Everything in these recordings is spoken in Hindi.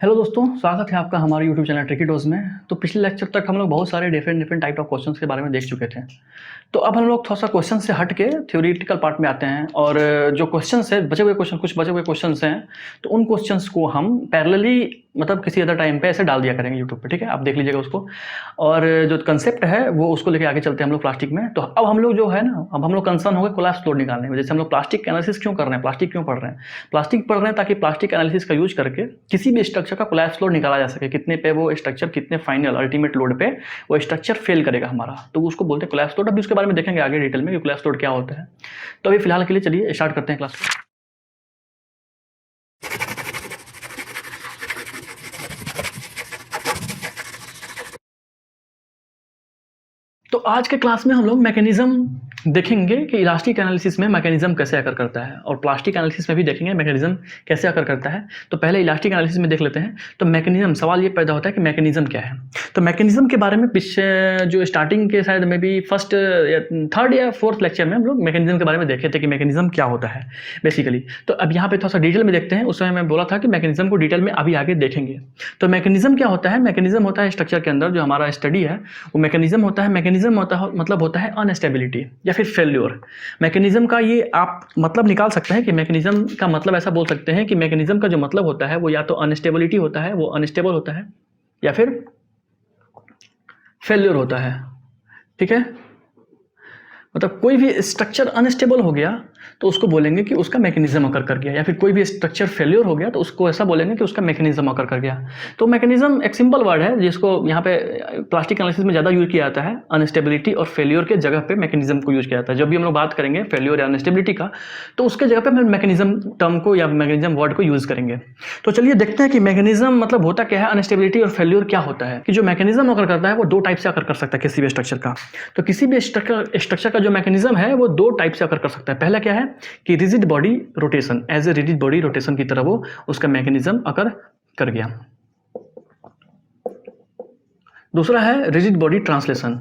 हेलो दोस्तों, स्वागत है आपका हमारे यूट्यूब चैनल ट्रिकी डोज में। तो पिछले लेक्चर तक हम लोग बहुत सारे डिफरेंट टाइप ऑफ क्वेश्चंस के बारे में देख चुके थे। तो अब हम लोग थोड़ा सा क्वेश्चन से हट के थ्योरेटिकल पार्ट में आते हैं और जो क्वेश्चंस है कुछ बचे हुए क्वेश्चंस हैं, तो उन क्वेश्चंस को हम पैरेलली मतलब किसी अदर टाइम पे ऐसे डाल दिया करेंगे यूट्यूब पे। ठीक है, आप देख लीजिएगा उसको। और जो कंसेप्ट है वो उसको लेके आगे चलते हैं हम लोग प्लास्टिक में। तो अब हम लोग जो है ना, अब हम लोग कंसर्न हो गए कोलैप्स लोड निकालने में। जैसे हम लोग प्लास्टिक एनालिसिस क्यों कर रहे हैं, प्लास्टिक क्यों पढ़ रहे हैं? प्लास्टिक पढ़ रहे हैं ताकि प्लास्टिक एनालिसिस का यूज करके किसी भी स्ट्रक्चर का कोलैप्स लोड निकाला जा सके, कितने पे वो स्ट्रक्चर, कितने फाइनल अल्टीमेट लोड पे वो स्ट्रक्चर फेल करेगा हमारा, तो उसको बोलते हैं कोलैप्स लोड। अभी उसके बारे में देखेंगे आगे डिटेल में कि कोलैप्स लोड क्या होता है। तो अभी फिलहाल के लिए चलिए स्टार्ट करते हैं क्लास को। तो आज के क्लास में हम लोग मैकेनिज्म देखेंगे कि इलास्टिक एनालिसिस में मैकेनिज्म कैसे आकर करता है, और प्लास्टिक एनालिसिस में भी देखेंगे मैकेनिज्म कैसे आकर करता है। तो पहले इलास्टिक एनालिसिस में देख लेते हैं। तो मैकेनिज्म, सवाल ये पैदा होता है कि मैकेनिज्म क्या है। तो मैकेनिज्म के बारे में पीछे जो स्टार्टिंग के शायद में भी फर्स्ट या थर्ड या फोर्थ लेक्चर में हम लोग मैकेनिज्म के बारे में देखे थे कि मैकेनिज्म क्या होता है बेसिकली। तो अब यहाँ पे थोड़ा सा डिटेल में देखते हैं। उस समय मैं बोला था कि मैकेनिज्म को डिटेल में अभी आगे देखेंगे। तो मैकेनिज्म क्या होता है? मैकेनिज्म होता है स्ट्रक्चर के अंदर जो हमारा स्टडी है वो मैकेनिज्म होता है। मैकेनिज्म मतलब होता है अनस्टेबिलिटी या फिर फेल्योर। मैकेनिज्म का ये आप मतलब निकाल सकते हैं कि मैकेनिज्म का मतलब ऐसा बोल सकते हैं कि मैकेनिज्म का जो मतलब होता है वो या तो अनस्टेबिलिटी होता है, वो अनस्टेबल होता है, या फिर फेल्योर होता है। ठीक है, मतलब कोई भी स्ट्रक्चर अनस्टेबल हो गया तो उसको बोलेंगे कि उसका मैकेनिज्म अकर कर गया, या फिर कोई भी स्ट्रक्चर फेल्योर हो गया तो उसको ऐसा बोलेंगे कि उसका मैकेनिज्म अकर कर गया। तो मैकेनिज्म एक सिंपल वर्ड है जिसको यहाँ पे प्लास्टिक एनालिसिस में ज़्यादा यूज किया जाता है। अनस्टेबिलिटी और फेल्योर के जगह पे मैकेनिज्म को यूज किया जाता है। जब भी हम लोग बात करेंगे फेल्योर या अनस्टेबिलिटी का, तो उसके जगह पे हम मैकेनिज्म टर्म को या मैकेनिज्म वर्ड को यूज करेंगे। तो चलिए देखते हैं कि मैकेनिज्म मतलब होता क्या है, अनस्टेबिलिटी और फेल्योर क्या होता है। कि जो मैकेनिज्म अकर करता है वो दो टाइप से अकर कर सकता है किसी भी स्ट्रक्चर का। तो किसी भी स्ट्रक्चर का जो मैकेनिज्म है वो दो टाइप से अकर कर सकता है। पहला क्या है कि rigid body rotation, as a rigid body rotation की तरह वो उसका मैकेनिज्म अकर कर गया। दूसरा है रिजिड बॉडी ट्रांसलेशन।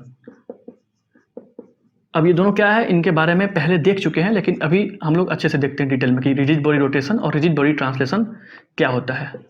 अब ये दोनों क्या है, इनके बारे में पहले देख चुके हैं, लेकिन अभी हम लोग अच्छे से देखते हैं डिटेल में कि रिजिड बॉडी रोटेशन और रिजिड बॉडी ट्रांसलेशन क्या होता है।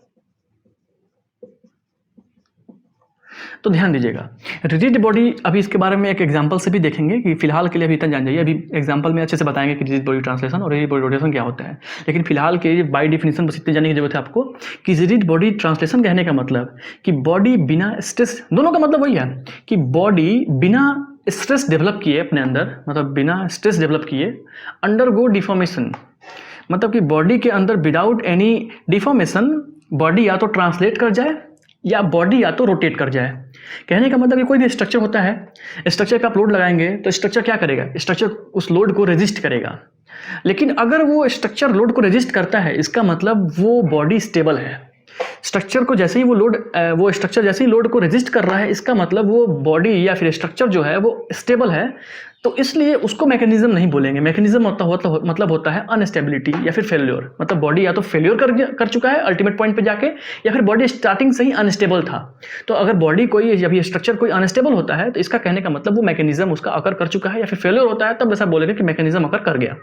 तो ध्यान दीजिएगा, रिजिड बॉडी, अभी इसके बारे में एक एग्जांपल से भी देखेंगे कि फिलहाल के लिए अभी इतना जान जाइए। अभी एग्जांपल में अच्छे से बताएंगे कि रिजिड बॉडी ट्रांसलेशन और रिजिड बॉडी रोटेशन क्या होता है। लेकिन फिलहाल के लिए बाय डेफिनेशन बस इतने जानने की जरूरत है आपको कि रिजिड बॉडी ट्रांसलेशन कहने का मतलब कि बॉडी बिना स्ट्रेस, दोनों का मतलब वही है कि बॉडी बिना स्ट्रेस डेवलप किए अपने अंदर, मतलब बिना स्ट्रेस डेवलप किए अंडरगो डिफॉर्मेशन, मतलब कि बॉडी के अंदर विदाउट एनी डिफॉर्मेशन बॉडी या तो ट्रांसलेट कर जाए या बॉडी या तो रोटेट कर जाए। कहने का मतलब कि कोई भी स्ट्रक्चर होता है, स्ट्रक्चर पे आप लोड लगाएंगे तो स्ट्रक्चर क्या करेगा, स्ट्रक्चर उस लोड को रेजिस्ट करेगा। लेकिन अगर वो स्ट्रक्चर लोड को रेजिस्ट करता है, इसका मतलब वो बॉडी स्टेबल है। स्ट्रक्चर को जैसे ही वो स्ट्रक्चर जैसे ही लोड को रेजिस्ट कर रहा है, इसका मतलब वो बॉडी या फिर स्ट्रक्चर जो है वो स्टेबल है। तो इसलिए उसको मैकेनिज्म नहीं बोलेंगे। मैकेनिज्म मतलब होता है अनस्टेबिलिटी या फिर फेल्योर। मतलब बॉडी या तो फेल्योर कर चुका है अल्टीमेट पॉइंट पे जाके, या फिर बॉडी स्टार्टिंग से ही अनस्टेबल था। तो अगर बॉडी कोई, जब ये स्ट्रक्चर कोई अनस्टेबल होता है तो इसका कहने का मतलब वो मैकेनिज्म उसका अकर कर चुका है, या फिर फेल्योर होता है तब ऐसा बोलेंगे कि मैकेनिज्म अकर कर गया।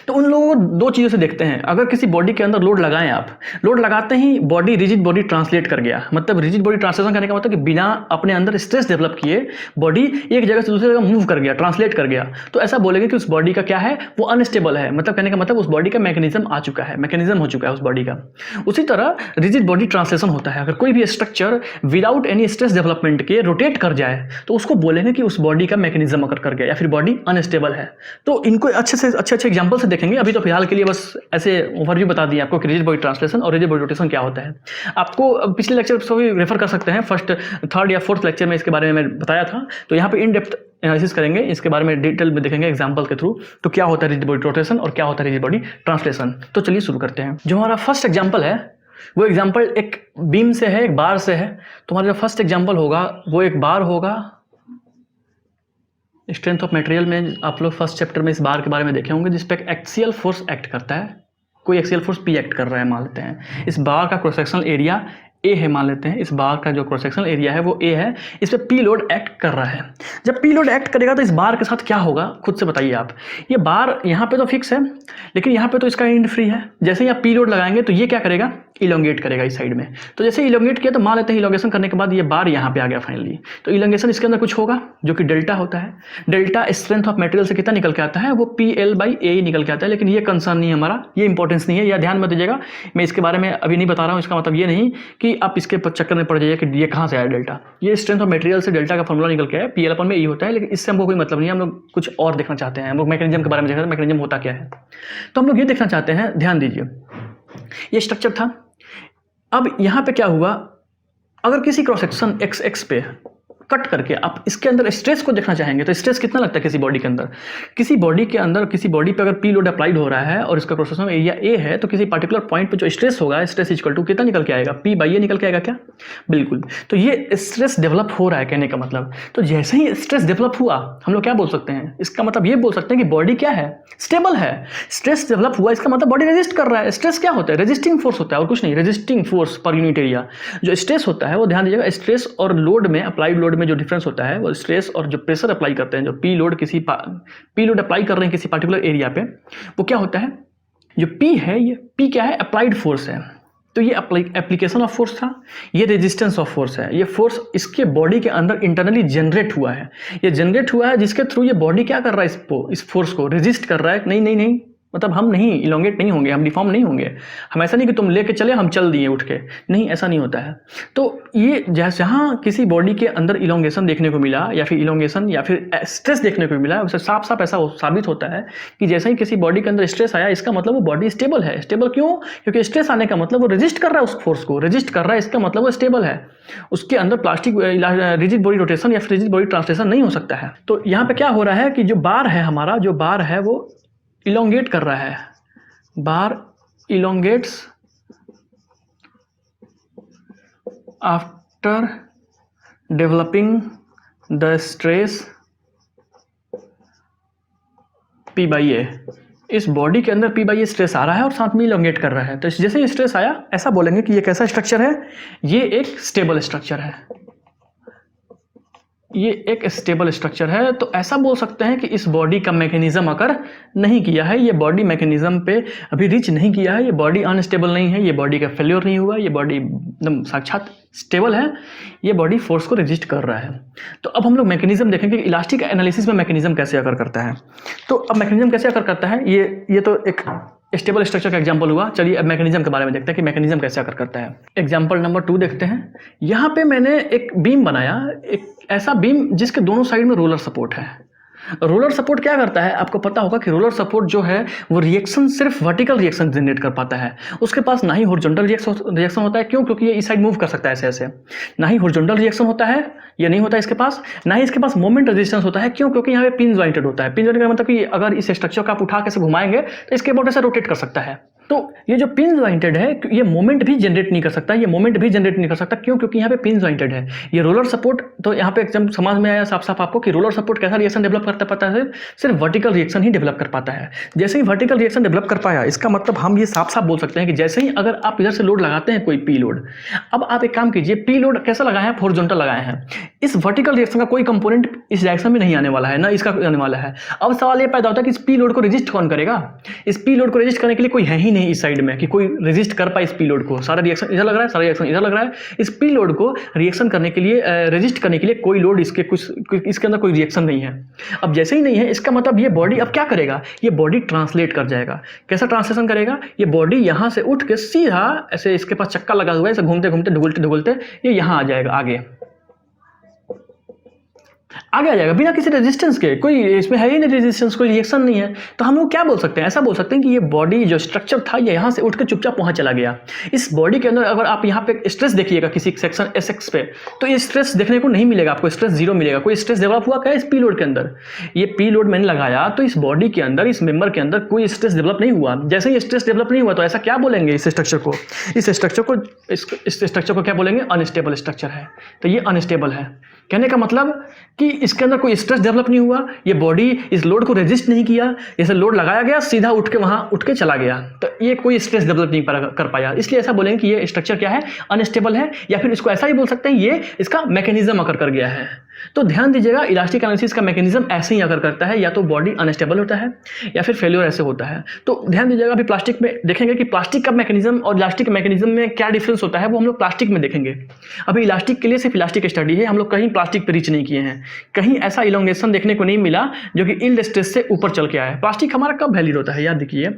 तो उन लोगों को दो चीज़ों से देखते हैं। अगर किसी बॉडी के अंदर लोड लगाएं आप, लोड लगाते ही बॉडी रिजिड बॉडी ट्रांसलेट कर गया, मतलब रिजिड बॉडी ट्रांसलेशन करने का मतलब कि बिना अपने अंदर स्ट्रेस डेवलप किए बॉडी एक जगह से दूसरी जगह मूव कर गया, ट्रांसलेट कर गया, तो ऐसा बोलेंगे कि उस बॉडी का क्या है, वो अनस्टेबल है। मतलब कहने का मतलब उस बॉडी का मैकेनिज्म आ चुका है, मैकेनिज्म हो चुका है उस बॉडी का। उसी तरह रिजिड बॉडी ट्रांसलेशन होता है, अगर कोई भी structure without any stress development के रोटेट कर जाए तो उसको बोलेंगे कि उस बॉडी का मैकेनिज्म अकर कर गया या फिर बॉडी अनस्टेबल है। तो इनको अच्छे एग्जाम्पल से देखेंगे। अभी तो फिलहाल के लिए बस ऐसे ओवरव्यू बता दिया आपको कि रिजिड बॉडी ट्रांसलेशन और रिजिड बॉडी रोटेशन क्या होता है। आपको पिछले लेक्चर से भी रेफर कर सकते हैं, फर्स्ट, थर्ड या फोर्थ लेक्चर में इसके बारे में मैं बताया था। तो यहाँ पे इन डेप्थ एनालिसिस करेंगे, इसके बारे में डिटेल में देखेंगे एग्जांपल के थ्रू, तो क्या होता है रिजिड बॉडी रोटेशन और क्या होता है रिजिड बॉडी ट्रांसलेशन। तो चलिए शुरू करते हैं। जो हमारा फर्स्ट एग्जाम्पल है वो एग्जाम्पल एक बीम से है, एक बार से है। तो हमारा जो फर्स्ट एग्जाम्पल होगा वो एक बार होगा। स्ट्रेंथ ऑफ मटेरियल में आप लोग फर्स्ट चैप्टर में इस बार के बारे में देखे होंगे, जिस पे एक्सियल फोर्स एक्ट करता है। कोई एक्सियल फोर्स पी एक्ट कर रहा है मान लेते हैं। इस बार का क्रॉस सेक्शनल एरिया ए है मान लेते हैं, इस बार का जो क्रॉस सेक्शनल एरिया है वो ए है, इस पर पी लोड एक्ट कर रहा है। जब पी लोड एक्ट करेगा तो इस बार के साथ क्या होगा खुद से बताइए आप। ये बार यहाँ पे तो फिक्स है, लेकिन यहाँ पे तो इसका एंड फ्री है। जैसे ही आप पी लोड लगाएंगे तो ये क्या करेगा, इलोंगेट करेगा इस साइड में। तो जैसे इलोंगेट किया तो मान लेते हैं इलोंगेशन करने के बाद ये बार यहाँ पे आ गया फाइनली। तो इलोंगेशन इसके अंदर कुछ होगा जो कि डेल्टा होता है। डेल्टा स्ट्रेंथ ऑफ मटेरियल से कितना निकल के आता है, वो PL/A निकल के आता है। लेकिन ये कंसर्न नहीं है हमारा, ये इंपॉर्टेंस नहीं है, यह ध्यान मत दीजिएगा। मैं इसके बारे में अभी नहीं बता रहा हूँ। इसका मतलब ये नहीं कि आप इसके चक्कर में पड़ जाइए कि ये कहाँ से आया डेल्टा। ये स्ट्रेंथ ऑफ मटेरियल से डेल्टा का फॉर्मूला निकल के है, PL/E होता है। लेकिन इससे हमको कोई मतलब नहीं है, हम लोग कुछ और देखना चाहते हैं। हम लोग मैकेनिज्म के बारे में देख रहे हैं, मैकेनिज्म होता क्या है। तो हम लोग ये देखना चाहते हैं, ध्यान दीजिए। ये स्ट्रक्चर था। अब यहाँ पे क्या हुआ, अगर किसी क्रॉस सेक्शन XX पे कट करके आप इसके अंदर स्ट्रेस को देखना चाहेंगे तो स्ट्रेस कितना लगता है किसी बॉडी के अंदर। किसी बॉडी के अंदर, किसी बॉडी पे अगर पी लोड अप्लाइड हो रहा है और इसका क्रॉस सेक्शनल एरिया ए है, तो किसी पर्टिकुलर पॉइंट पे जो स्ट्रेस होगा, स्ट्रेस इक्वल टू कितना निकल के आएगा, P/A निकल के आएगा क्या, बिल्कुल। तो ये स्ट्रेस डेवलप हो रहा है कहने का मतलब। तो जैसे ही स्ट्रेस डेवलप हुआ, हम लोग क्या बोल सकते हैं, इसका मतलब ये बोल सकते हैं कि बॉडी क्या है, स्टेबल है। स्ट्रेस डेवलप हुआ इसका मतलब बॉडी रेजिस्ट कर रहा है। स्ट्रेस क्या होता है, रेजिस्टिंग फोर्स होता है और कुछ नहीं, resisting force per unit area. जो स्ट्रेस होता है वो ध्यान दीजिएगा, स्ट्रेस और लोड में, अप्लाइड लोड में जो डिफरेंस होता है, वो स्ट्रेस और जो प्रेशर अप्लाई करते हैं, जो पी लोड अप्लाई कर रहे हैं किसी पर्टिकुलर एरिया पे, वो क्या होता है, जो पी है, ये पी क्या है, अप्लाइड फोर्स है। तो ये एप्लीकेशन ऑफ फोर्स था, ये रेजिस्टेंस ऑफ फोर्स है। ये फोर्स इसके बॉडी के अंदर इंटरनली जनरेट हुआ है। ये जनरेट हुआ है जिसके थ्रू ये बॉडी क्या कर रहा है, इस फोर्स को रेजिस्ट कर रहा है। नहीं नहीं नहीं, मतलब हम नहीं इलोंगेट नहीं होंगे, हम डिफॉर्म नहीं होंगे। हम ऐसा नहीं कि तुम लेके चले हम चल दिए उठ के, नहीं, ऐसा नहीं होता है। तो ये जहाँ किसी बॉडी के अंदर इलोंगेशन देखने को मिला, या फिर इलोंगेशन या फिर स्ट्रेस देखने को मिला, उससे साफ साफ ऐसा साबित होता है कि जैसे ही किसी बॉडी के अंदर स्ट्रेस आया, इसका मतलब वो बॉडी स्टेबल है। स्टेबल क्यों, क्योंकि स्ट्रेस आने का मतलब वो रेजिस्ट कर रहा है, उस फोर्स को रेजिस्ट कर रहा है, इसका मतलब वो स्टेबल है। उसके अंदर प्लास्टिक रिजिड बॉडी रोटेशन या फिर रिजिड बॉडी ट्रांसलेशन नहीं हो सकता है। तो यहाँ पे क्या हो रहा है कि जो बार है हमारा, जो बार है वो इलोंगेट कर रहा है। Bar elongates after developing the stress P/A। इस बॉडी के अंदर P/A स्ट्रेस आ रहा है और साथ में इलोंगेट कर रहा है। तो जैसे ही स्ट्रेस आया, ऐसा बोलेंगे कि ये कैसा स्ट्रक्चर है, ये एक स्टेबल स्ट्रक्चर है। ये एक स्टेबल स्ट्रक्चर है। तो ऐसा बोल सकते हैं कि इस बॉडी का मैकेनिज्म अगर नहीं किया है, ये बॉडी मैकेनिज्म पे अभी रीच नहीं किया है, ये बॉडी अनस्टेबल नहीं है, ये बॉडी का फेल्योर नहीं हुआ, ये बॉडी एकदम साक्षात स्टेबल है, ये बॉडी फोर्स को रेजिस्ट कर रहा है। तो अब हम लोग मैकेनिज्म देखेंगे कि इलास्टिक एनालिसिस में मैकेनिज्म कैसे अकर करता है। तो अब मैकेनिज्म कैसे अकर करता है, ये तो एक स्टेबल स्ट्रक्चर का एग्जांपल हुआ। चलिए अब मैकेनिज्म के बारे में देखते हैं कि मैकेनिज्म कैसे अकर करता है। एग्जांपल नंबर 2 देखते हैं। यहाँ पे मैंने एक बीम बनाया, एक ऐसा बीम जिसके दोनों साइड में रोलर सपोर्ट है। रोलर सपोर्ट क्या करता है, आपको पता होगा कि रोलर सपोर्ट जो है वो रिएक्शन सिर्फ वर्टिकल रिएक्शन जनरेट कर पाता है। उसके पास ना ही हॉरिजॉन्टल रिएक्शन होता है। क्यों, क्योंकि ये इस साइड मूव कर सकता है ऐसे ऐसे। ना ही हॉरिजॉन्टल रिएक्शन होता है, ये नहीं होता इसके पास। ना ही इसके पास मोमेंट रेजिस्टेंस होता है। क्यों, क्योंकि यहाँ पे पिन जॉइंटेड होता है। पिन जॉइंटेड का मतलब कि अगर इस स्ट्रक्चर को आप उठा के से घुमाएंगे तो इसके अबाउट ऐसे रोटेट कर सकता है। तो ये जो पिन जॉइंटेड है, ये मोमेंट भी जनरेट नहीं कर सकता, ये मोमेंट भी जनरेट नहीं कर सकता। क्यों, क्योंकि यहाँ पे पिन जॉइंटेड है। ये रोलर सपोर्ट, तो यहाँ पे एकदम समझ में आया साफ साफ आपको कि रोलर सपोर्ट कैसा रिएक्शन डेवलप करता पाता है, सिर्फ वर्टिकल रिएक्शन ही डेवलप कर पाता है। जैसे ही वर्टिकल रिएक्शन डेवलप कर पाया, इसका मतलब हम ये साफ साफ बोल सकते हैं कि जैसे ही अगर आप इधर से लोड लगाते हैं कोई पी लोड, अब आप एक काम कीजिए, पी लोड कैसा लगाए हैं, हॉरिजॉन्टल लगाए हैं। इस वर्टिकल रिएक्शन का कोई कंपोनेंट इस डायरेक्शन में नहीं आने वाला है, ना इसका आने वाला है। अब सवाल ये पैदा होता है कि इस पी लोड को रेजिस्ट कौन करेगा। इस पी लोड को रेजिस्ट करने के लिए कोई है ही नहीं इस साइड में कि कोई रेजिस्ट कर पाए इस पी लोड को। सारा रिएक्शन इधर लग रहा है, सारा रिएक्शन इधर लग रहा है। इस पी लोड को रिएक्शन करने के लिए, रेजिस्ट करने के लिए कोई लोड इसके अंदर कोई रिएक्शन नहीं है। अब जैसे ही नहीं है, इसका मतलब ये बॉडी अब क्या करेगा, ये बॉडी ट्रांसलेट कर जाएगा। कैसा ट्रांसलेशन करेगा, ये बॉडी यहाँ से उठ के सीधा ऐसे, इसके पास चक्का लगा हुआ है, ऐसे घूमते घूमते ढुगुलते ढुगुलते ये यहाँ आ जाएगा, आगे आ जाएगा बिना किसी रेजिस्टेंस के। कोई इसमें है ही नहीं रेजिस्टेंस, कोई रिएक्शन नहीं है। तो हम लोग क्या बोल सकते हैं, ऐसा बोल सकते हैं कि ये बॉडी जो स्ट्रक्चर था, ये यहाँ से उठ के चुपचाप वहाँ चला गया। इस बॉडी के अंदर अगर आप यहाँ पे स्ट्रेस देखिएगा किसी सेक्शन SX पे, तो ये स्ट्रेस देखने को नहीं मिलेगा आपको, स्ट्रेस 0 मिलेगा। कोई स्ट्रेस डेवलप हुआ क्या इस पी लोड के अंदर, ये पी लोड मैंने लगाया तो इस बॉडी के अंदर, इस मेंबर के अंदर कोई स्ट्रेस डेवलप नहीं हुआ। जैसे ही स्ट्रेस डेवलप नहीं हुआ तो ऐसा क्या बोलेंगे, इस स्ट्रक्चर को क्या बोलेंगे, अनस्टेबल स्ट्रक्चर है। तो ये अनस्टेबल है। कहने का मतलब कि कि इसके अंदर कोई स्ट्रेस डेवलप नहीं हुआ, ये बॉडी इस लोड को रेजिस्ट नहीं किया, जैसे लोड लगाया गया सीधा उठ के चला गया, तो ये कोई स्ट्रेस डेवलप नहीं कर पाया, इसलिए ऐसा बोलेंगे कि ये स्ट्रक्चर क्या है, अनस्टेबल है, या फिर इसको ऐसा ही बोल सकते हैं ये इसका मैकेनिज्म अकर कर गया है। तो ध्यान दीजिएगा, इलास्टिक एनालिसिस का मैकेनिज्म ऐसे ही अगर करता है, या तो बॉडी अनस्टेबल होता है या फिर फेल्योर ऐसे होता है। तो ध्यान दीजिएगा, अभी प्लास्टिक में देखेंगे कि प्लास्टिक का मैकेनिज्म और इलास्टिक मैकेनिज्म में क्या डिफरेंस होता है, वो हम लोग प्लास्टिक में देखेंगे। अभी इलास्टिक के लिए सिर्फ इलास्टिक स्टडी है, हम लोग कहीं प्लास्टिक पे रीच नहीं किए हैं, कहीं ऐसा इलोंगेशन देखने को नहीं मिला जो कि यील्ड स्ट्रेस से ऊपर चल के आया। प्लास्टिक हमारा कब वैलिड होता है, याद देखिए,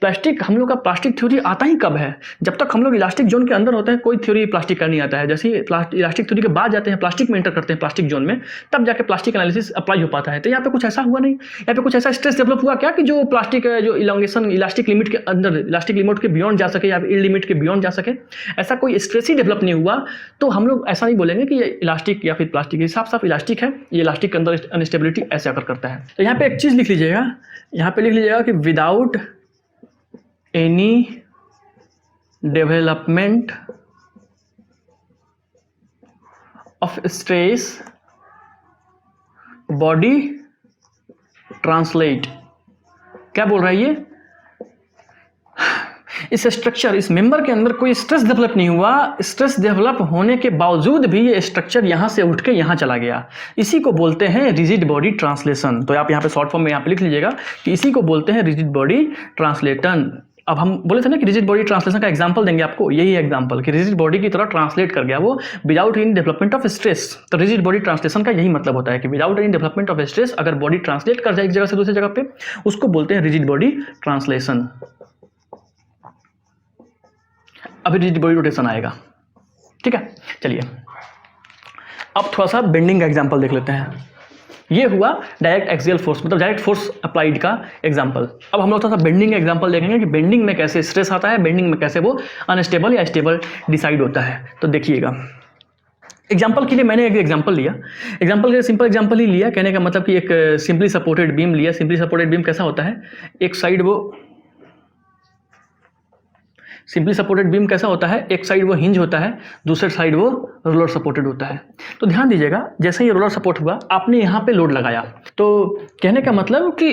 प्लास्टिक हम लोग का प्लास्टिक थ्योरी आता ही कब है, जब तक हम लोग इलास्टिक जोन के अंदर होते हैं, कोई थ्योरी प्लास्टिक का नहीं आता है। जैसे इलास्टिक थ्योरी के बाद जाते हैं, प्लास्टिक में एंटर करते हैं, प्लास्टिक जोन में, तब जाके प्लास्टिक एनालिसिस अप्लाई हो पाता है। तो यहाँ पे कुछ ऐसा हुआ नहीं, यहाँ पे कुछ ऐसा स्ट्रेस डेवलप हुआ क्या कि जो प्लास्टिक जो इलोंगेशन इलास्टिक लिमिट के अंदर, इलास्टिक लिमिट के बियॉन्ड जा सके या यील्ड लिमिट के बियॉन्ड जा सके, ऐसा कोई स्ट्रेस ही डेवलप नहीं हुआ। तो हम लोग ऐसा नहीं बोलेंगे कि ये इलास्टिक या फिर प्लास्टिक, साफ साफ इलास्टिक है, ये इलास्टिक के अंदर अनस्टेबिलिटी ऐसे अकर करता है। तो यहाँ पे एक चीज़ लिख लीजिएगा, यहाँ पे लिख लीजिएगा कि without any development of stress body translate, क्या बोल रहा है ये, इस स्ट्रक्चर, इस मेंबर के अंदर कोई स्ट्रेस डेवलप नहीं हुआ, स्ट्रेस डेवलप होने के बावजूद भी ये स्ट्रक्चर यहाँ से उठ के यहाँ चला गया, इसी को बोलते हैं रिजिड बॉडी ट्रांसलेशन। तो आप यहाँ पे शॉर्ट फॉर्म में यहाँ पे लिख लीजिएगा कि इसी को बोलते हैं रिजिड बॉडी ट्रांसलेशन। अब हम बोले थे ना कि रिजिड बॉडी ट्रांसलेशन का एग्जांपल देंगे आपको, यही एग्जांपल कि रिजिड बॉडी की तरह ट्रांसलेट कर गया वो without any development of stress. तो रिजिड बॉडी ट्रांसलेशन का यही मतलब होता है कि without any development of stress अगर बॉडी ट्रांसलेट कर जाए एक जगह से दूसरी जगह पे, उसको बोलते हैं रिजिड बॉडी ट्रांसलेशन। अभी रिजिड बॉडी रोटेशन आएगा, ठीक है। चलिए अब थोड़ा सा बेंडिंग का एग्जांपल देख लेते हैं। ये हुआ डायरेक्ट एक्सियल फोर्स, मतलब डायरेक्ट फोर्स अप्लाइड का एग्जांपल। अब हम लोग थोड़ा सा बेंडिंग का एग्जांपल देखेंगे कि बेंडिंग में कैसे स्ट्रेस आता है, बेंडिंग में कैसे वो अनस्टेबल या स्टेबल डिसाइड होता है। तो देखिएगा, एग्जांपल के लिए मैंने एक एग्जांपल लिया, एग्जांपल के लिए सिंपल एग्जांपल ही लिया, कहने का मतलब कि एक सिंपली सपोर्टेड बीम लिया। सिंपली सपोर्टेड बीम कैसा होता है, एक साइड वो सिंपली सपोर्टेड बीम कैसा होता है, एक साइड वो हिंज होता है, दूसरे साइड वो रोलर सपोर्टेड होता है। तो ध्यान दीजिएगा, जैसे ही रोलर सपोर्ट हुआ, आपने यहाँ पे लोड लगाया, तो कहने का मतलब कि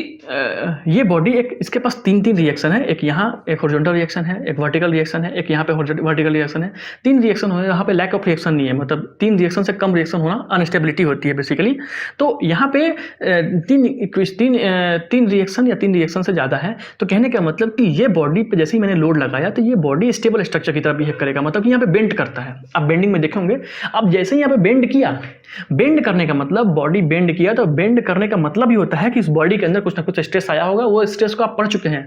ये बॉडी एक, इसके पास तीन रिएक्शन है, एक यहाँ एक हॉरिजॉन्टल रिएक्शन है, एक वर्टिकल रिएक्शन है, एक यहाँ पे वर्टिकल रिएक्शन है। तीन रिएक्शन हो, यहाँ पे लैक ऑफ रिएक्शन नहीं है, मतलब तीन रिएक्शन से कम रिएक्शन होना अनस्टेबिलिटी होती है बेसिकली। तो यहाँ पे तीन रिएक्शन या तीन रिएक्शन से ज़्यादा है। तो कहने का मतलब कि ये बॉडी पे जैसे ही मैंने लोड लगाया, तो ये बॉडी स्टेबल स्ट्रक्चर की तरह बिहेव करेगा, मतलब कि यहाँ पे बेंड करता है। आप बेंडिंग में देखेंगे, अब जैसे ही यहाँ पे बेंड किया, बेंड करने का मतलब बॉडी बेंड किया, तो बेंड करने का मतलब ही होता है कि इस बॉडी के अंदर कुछ ना कुछ स्ट्रेस आया होगा। वो स्ट्रेस को आप पढ़ चुके हैं,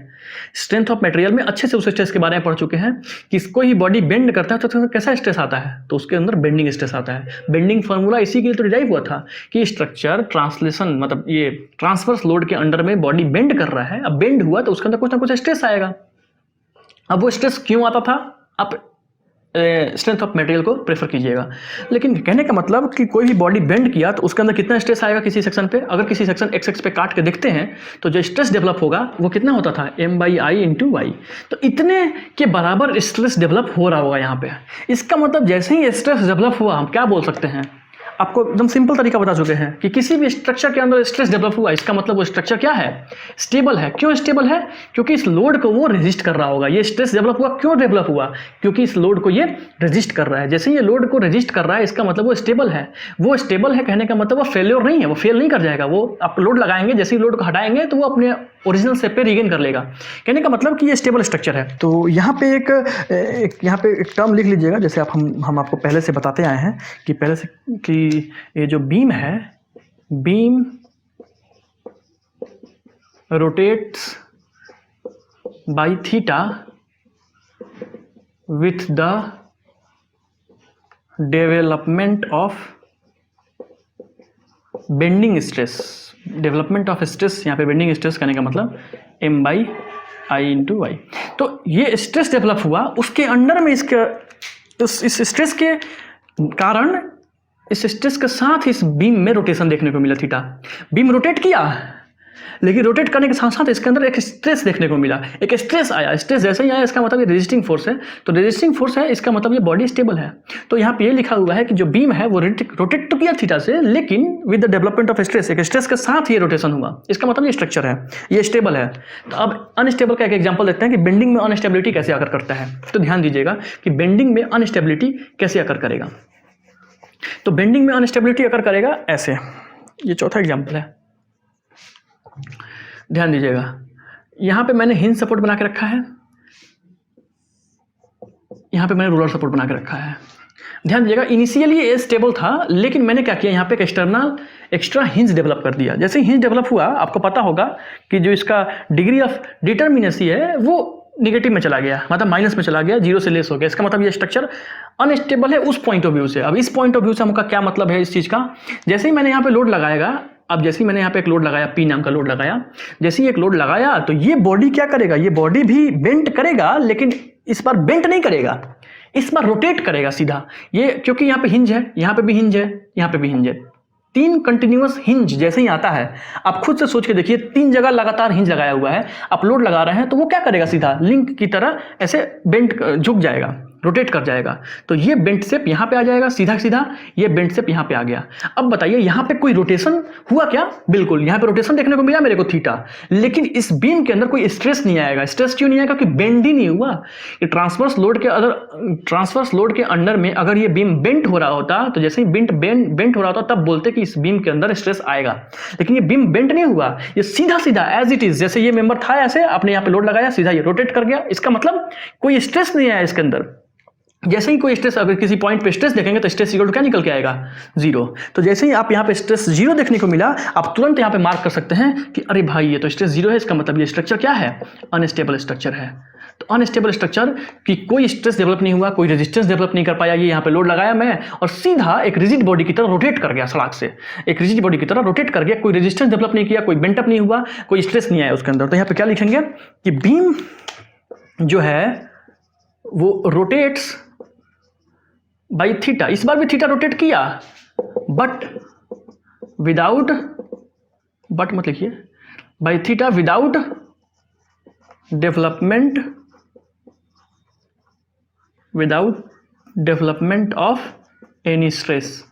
स्ट्रेंथ ऑफ मटेरियल में अच्छे से उस स्ट्रेस के बारे में पढ़ चुके हैं कि कोई बॉडी बेंड करता है तो कैसा स्ट्रेस आता है, तो उसके अंदर बेंडिंग स्ट्रेस आता है। बेंडिंग फॉर्मूला इसी के लिए तो डिराइव हुआ था कि स्ट्रक्चर ट्रांसलेशन, मतलब ये ट्रांसवर्स लोड के अंडर में बॉडी बेंड कर रहा है। अब बेंड हुआ तो उसके अंदर कुछ ना कुछ स्ट्रेस आएगा। अब वो स्ट्रेस क्यों आता था, आप स्ट्रेंथ ऑफ मटेरियल को प्रेफर कीजिएगा। लेकिन कहने का मतलब कि कोई भी बॉडी बेंड किया तो उसके अंदर कितना स्ट्रेस आएगा किसी सेक्शन पे। अगर किसी सेक्शन एक्स एक्स पे काट के देखते हैं तो जो स्ट्रेस डेवलप होगा वो कितना होता था, m/i × y। तो इतने के बराबर स्ट्रेस डेवलप हो रहा होगा यहाँ पे। इसका मतलब जैसे ही स्ट्रेस डेवलप हुआ, हम क्या बोल सकते हैं, आपको एकदम सिंपल तरीका बता चुके हैं कि किसी भी स्ट्रक्चर के अंदर स्ट्रेस डेवलप हुआ, इसका मतलब वो स्ट्रक्चर क्या है, स्टेबल है। क्यों स्टेबल है, क्योंकि इस लोड को वो रेजिस्ट कर रहा होगा। ये स्ट्रेस डेवलप हुआ, क्यों डेवलप हुआ, क्योंकि इस लोड को ये रेजिस्ट कर रहा है। जैसे ये लोड को रेजिस्ट कर रहा है, इसका मतलब वो स्टेबल है। वो स्टेबल है कहने का मतलब वो फेल्योर नहीं है, वो फेल नहीं कर जाएगा। वो आप लोड लगाएंगे, जैसे ही लोड को हटाएंगे तो वो अपने ओरिजिनल शेप पे रिगेन कर लेगा। कहने का मतलब कि ये स्टेबल स्ट्रक्चर है। तो यहाँ पे यहाँ पे एक टर्म लिख लीजिएगा, जैसे आप हम आपको पहले से बताते आए हैं कि पहले से कि ये जो बीम है, beam rotates by theta with the development of bending stress. Development of stress, यहाँ पे बेंडिंग स्ट्रेस कहने का मतलब m/i × y। तो ये स्ट्रेस डेवलप हुआ, उसके अंडर में इसके इस स्ट्रेस के कारण, इस स्ट्रेस के साथ इस बीम में रोटेशन देखने को मिला थीटा। बीम रोटेट किया, लेकिन रोटेट करने के साथ साथ इसके अंदर एक स्ट्रेस देखने को मिला, एक स्ट्रेस आया। स्ट्रेस जैसे ही आया इसका मतलब ये रेजिस्टिंग फोर्स है, तो रेजिस्टिंग फोर्स है इसका मतलब ये बॉडी स्टेबल है। तो यहाँ पे ये लिखा हुआ है कि जो बीम है वो रोटेट तो किया थीटा से, लेकिन with the development of stress, एक स्ट्रेस के साथ ये रोटेशन हुआ। इसका मतलब ये स्ट्रक्चर है, ये स्टेबल है। तो अब अनस्टेबल का एक एग्जाम्पल देखते हैं कि बेंडिंग में अनस्टेबिलिटी कैसे आकर करता है। तो ध्यान दीजिएगा कि बेंडिंग में अनस्टेबिलिटी कैसे आकर करेगा। तो बेंडिंग में अनस्टेबिलिटी आकर करेगा ऐसे, ये चौथा एग्जाम्पल है। ध्यान दीजिएगा, यहां पे मैंने हिंज सपोर्ट बना के रखा है, यहां पे मैंने रोलर सपोर्ट बना के रखा है। ध्यान दीजिएगा, इनिशियली ये स्टेबल था, लेकिन मैंने क्या किया, यहाँ पे एक एक्स्ट्रा हिंज डेवलप कर दिया। जैसे ही हिंज डेवलप हुआ, आपको पता होगा कि जो इसका डिग्री ऑफ डिटर्मिनेसी है वो निगेटिव में चला गया, मतलब माइनस में चला गया, जीरो से लेस हो गया। इसका मतलब ये स्ट्रक्चर अनस्टेबल है उस पॉइंट ऑफ व्यू से। अब इस पॉइंट ऑफ व्यू से हमका क्या मतलब है इस चीज़ का, जैसे ही मैंने यहाँ पे लोड लगाएगा, अब जैसे ही मैंने यहाँ पे एक लोड लगाया, पी नाम का लोड लगाया, जैसे ही एक लोड लगाया तो ये बॉडी क्या करेगा, ये बॉडी भी बेंट करेगा, लेकिन इस बार बेंट नहीं करेगा, इस बार रोटेट करेगा सीधा। ये क्योंकि यहाँ पे हिंज है, यहाँ पे भी हिंज है, यहाँ पे भी हिंज है, 3 कंटिन्यूअस हिंज जैसे ही आता है, आप खुद से सोच के देखिए, 3 जगह लगातार हिंज लगाया हुआ है, आप लोड लगा रहे हैं, तो वो क्या करेगा, सीधा लिंक की तरह ऐसे बेंट झुक जाएगा, रोटेट कर जाएगा। तो ये बेंट शेप यहाँ पे आ जाएगा, सीधा सीधा ये बेंट शेप यहाँ पे आ गया। अब बताइए यहाँ पे कोई रोटेशन हुआ क्या? बिल्कुल, यहाँ पे रोटेशन देखने को मिला मेरे को थीटा, लेकिन इस बीम के अंदर कोई स्ट्रेस नहीं आएगा। स्ट्रेस क्यों नहीं आएगा? क्योंकि बेंड ही नहीं हुआ। ये ट्रांसवर्स लोड के अंडर में अगर ये बीम बेंट हो रहा होता, तो जैसे ही बेंट हो रहा होता तब बोलते कि इस बीम के अंदर स्ट्रेस आएगा, लेकिन ये बीम बेंट नहीं हुआ, ये सीधा सीधा एज इट इज, जैसे ये मेंबर था ऐसे आपने यहाँ पे लोड लगाया, सीधा ये रोटेट कर गया। इसका मतलब कोई स्ट्रेस नहीं आया इसके अंदर। जैसे ही कोई स्ट्रेस, अगर किसी पॉइंट पे स्ट्रेस देखेंगे तो स्ट्रेस इक्वल टू क्या निकल के आएगा? 0। तो जैसे ही आप यहाँ पे स्ट्रेस 0 देखने को मिला, आप तुरंत यहाँ पे मार्क कर सकते हैं कि अरे भाई ये तो स्ट्रेस 0 है, इसका मतलब ये स्ट्रक्चर क्या है? अनस्टेबल स्ट्रक्चर है। तो अनस्टेबल स्ट्रक्चर की कोई स्ट्रेस डेवलप नहीं हुआ, कोई रेजिस्टेंस डेवलप नहीं कर पाया, ये यहाँ पे लोड लगाया मैं और सीधा एक रिजिड बॉडी की तरह रोटेट कर गया, सड़क से एक रिजिड बॉडी की तरह रोटेट कर गया, कोई रेजिस्टेंस डेवलप नहीं किया, कोई बेंटअप नहीं हुआ, कोई स्ट्रेस नहीं आया उसके अंदर। तो यहाँ पे क्या लिखेंगे कि बीम जो है वो रोटेट्स बाई थीटा। इस बार भी थीटा रोटेट किया, बट मत लिखिए, by theta without development of any stress.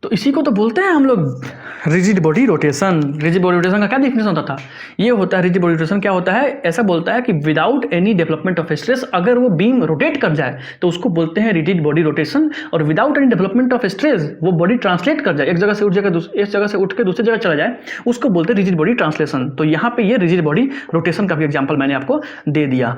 तो इसी को तो बोलते हैं हम लोग rigid body rotation. Rigid body rotation का क्या डेफिनेशन होता था? ये होता है, रिजिड बॉडी रोटेशन क्या होता है, ऐसा बोलता है कि without any development of stress, अगर वो बीम रोटेट कर जाए तो उसको बोलते हैं रिजिड बॉडी रोटेशन। और without any development of stress, वो बॉडी ट्रांसलेट कर जाए, एक जगह से उठ के दूसरी जगह चला जाए, उसको बोलते हैं रिजिड बॉडी ट्रांसलेशन। तो यहाँ पे ये रिजिड बॉडी रोटेशन का भी एग्जाम्पल मैंने आपको दे दिया।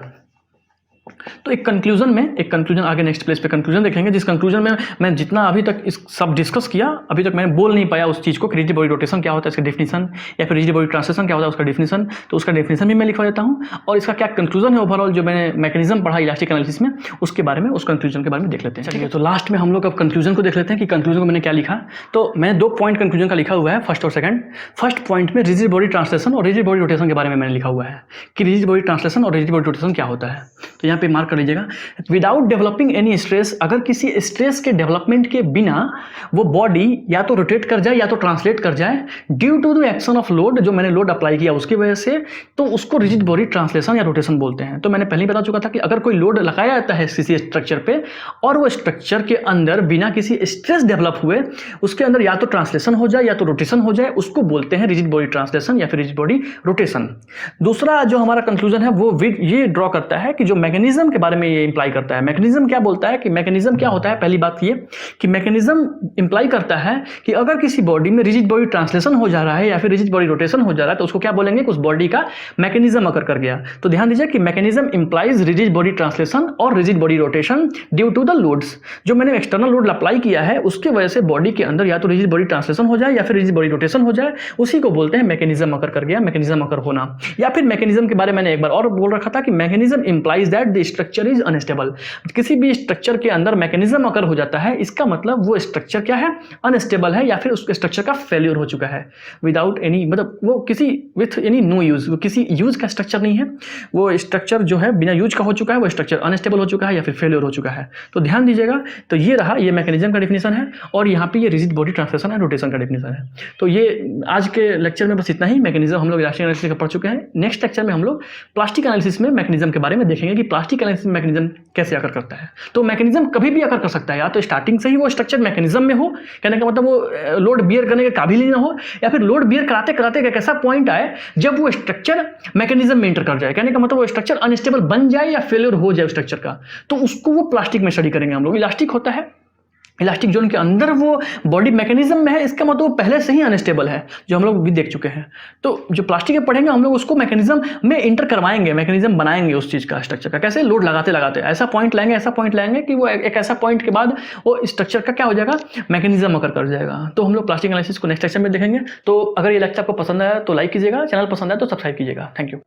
तो एक कंक्लूजन आगे नेक्स्ट प्लेस पे कंक्लूजन देखेंगे, जिस कंक्लूजन में मैं जितना अभी तक इस सब डिस्कस किया, अभी तक मैंने बोल नहीं पाया उस चीज़ को कि रिजिड बॉडी रोटेशन क्या होता है, इसका डेफिनेशन, या फिर रिजिड बॉडी ट्रांसलेशन क्या होता है उसका डेफिनेशन। तो उसका डेफिनेशन भी मैं लिखवा देता हूँ, और इसका क्या कंक्लूजन है ओवरऑल जो मैंने मैकेनिज्म पढ़ा इलास्टिक एनालिसिस में, उसके बारे में, उस कंक्लूजन के बारे में देख लेते हैं। चलिए, तो लास्ट में हम लोग अब कंक्लूजन को देख लेते हैं कि कंक्लूजन को मैंने क्या लिखा। तो मैंने 2 पॉइंट कंक्लूजन का लिखा हुआ है, फर्स्ट और सेकंड। फर्स्ट पॉइंट में रिजिड बॉडी ट्रांसलेशन और रिजिड बॉडी रोटेशन के बारे में मैंने लिखा हुआ है कि रिजिड बॉडी ट्रांसलेशन और रिजिड बॉडी रोटेशन क्या होता है। तो यहाँ पे मार्क कर लीजिएगा, विदाउट डेवलपिंग एनी स्ट्रेस, अगर किसी स्ट्रेस के डेवलपमेंट के बिना वो बॉडी या तो रोटेट कर जाए या तो ट्रांसलेट कर जाए due to the action of load, जो मैंने लोड अप्लाई किया उसकी वजह से, तो उसको रिजिड बॉडी ट्रांसलेशन या रोटेशन बोलते हैं। तो मैंने पहले ही बता चुका था कि अगर कोई लोड लगाया जाता है किसी स्ट्रक्चर पे और वो स्ट्रक्चर के अंदर बिना किसी स्ट्रेस डेवलप हुए उसके अंदर या तो ट्रांसलेशन हो जाए या तो रोटेशन हो जाए, उसको बोलते हैं रिजिड बॉडी ट्रांसलेशन या फिर रिजिड बॉडी रोटेशन। दूसरा जो हमारा कंक्लूजन है वो ये ड्रॉ करता है कि जो मैकेनिज्म के बारे में ये इंप्लाई करता है। मैकेनिज्म क्या बोलता है कि मैकेनिज्म क्या होता है? पहली बात ये कि मैकेनिज्म इंप्लाई करता है कि अगर किसी बॉडी में रिजिड बॉडी ट्रांसलेशन हो जा रहा है या फिर रिजिड बॉडी रोटेशन हो जा रहा है तो उसको क्या बोलेंगे कि उस बॉडी का मैकेनिज्म अगर कर गया। तो ध्यान दीजिए कि mechanism implies rigid body translation और rigid body rotation due to the loads. जो मैंने एक्सटर्नल लोड अप्लाई किया है उसके वजह से बॉडी के अंदर या तो रिजिड बॉडी ट्रांसलेशन हो जाए या फिर रिजिड बॉडी रोटेशन हो जाए, उसी को बोलते हैं मैकेनिज्म अकर कर गया, मैकेनिज्म अकर होना। या फिर मैकेनिज्म के बारे में मैंने एक बार और बोल रखा था कि mechanism implies that the the structure is unstable. किसी भी स्ट्रक्चर के अंदर मैकेनिज्म अगर हो जाता है, इसका मतलब वो स्ट्रक्चर क्या है, अनस्टेबल है, या फिर उस स्ट्रक्चर का फेल्योर हो चुका है विदाउट एनी, मतलब वो किसी विथ एनी नो यूज, वो किसी यूज का स्ट्रक्चर नहीं है, वो स्ट्रक्चर जो है बिना यूज का हो चुका है, वो स्ट्रक्चर अनस्टेबल हो चुका है या फिर फेल्योर हो चुका है। तो ध्यान दीजिएगा, तो ये रहा, ये मैकेनिज्म का डेफिनेशन है, और यहाँ पे ये rigid body translation and rotation का डेफिनेशन है। तो ये आज के लेक्चर में बस इतना ही। मैकेनिज्म हम लोग इलास्टिक एनालिसिस का पढ़ चुके हैं। नेक्स्ट लेक्चर में हम लोग प्लास्टिक एनालिसिस में मैकेनिज्म के बारे में देखेंगे कि प्लास्टिक एनालिसिस में मैकेनिज्म कैसे आकर करता है। तो मैकेनिज्म कभी भी आकर कर सकता है, या तो स्टार्टिंग से ही वो स्ट्रक्चर मैकेनिज्म में हो, कहने का मतलब वो लोड बियर करने के काबिल ही ना हो, या फिर लोड बियर कराते कराते एक ऐसा पॉइंट आए जब वो स्ट्रक्चर मैकेनिज्म में इंटर कर जाए, कहने का मतलब वो स्ट्रक्चर अनस्टेबल बन जाए या फेलियर हो जाए स्ट्रक्चर का, तो उसको वो प्लास्टिक में स्टडी करेंगे हम लोग। इलास्टिक होता है, इलास्टिक जोन के अंदर वो बॉडी मैकेनिज्म में है, इसका मतलब वो पहले से ही अनस्टेबल है, जो हम लोग भी देख चुके हैं। तो जो प्लास्टिक में पढ़ेंगे हम लोग उसको मैकेनिज्म में इंटर करवाएंगे, मैकेनिज्म बनाएंगे उस चीज़ का, स्ट्रक्चर का, कैसे लोड लगाते लगाते ऐसा पॉइंट लाएंगे, ऐसा पॉइंट लाएंगे कि वो एक ऐसा पॉइंट के बाद वो स्ट्रक्चर का क्या हो जाएगा, मैकेनिज्म अगर कर जाएगा। तो हम लोग प्लास्टिक एनालिसिस को नेक्स्ट लेक्चर में देखेंगे। तो अगर ये लेक्चर आपको पसंद आया तो लाइक कीजिएगा, चैनल पसंद आया तो सब्सक्राइब कीजिएगा। Thank you.